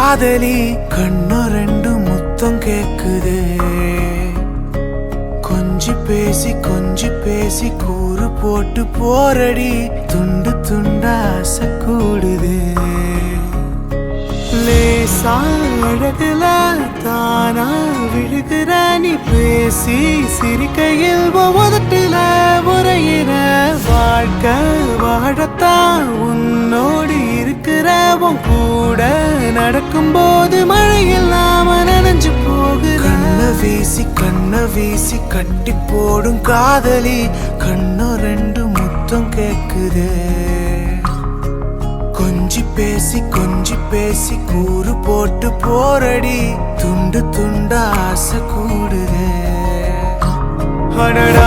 காதலி கண்ணு ரெண்டு முத்தம் கேக்குது கொஞ்சி பேசி கூறு போட்டு போரடி துண்டு துண்டா ஆசை கூடுது லேசா அழகுல தானா விழுகிற நீ பேசி சிரிக்கையில் உதட்டுல உரையிற வாழ்க்கை வாழத்தான் உன்னோடு இருக்கிற உன் கூட நடக்கும்போது மழையில் நாம நனைஞ்சு போகுற கண்ண வீசி கட்டி போடும் காதலி கண்ணு ரெண்டு முத்தம் கேக்குது கொஞ்சி பேசி கூறு போட்டு போரடி துண்டு துண்டா ஆசை கூடுது அடடா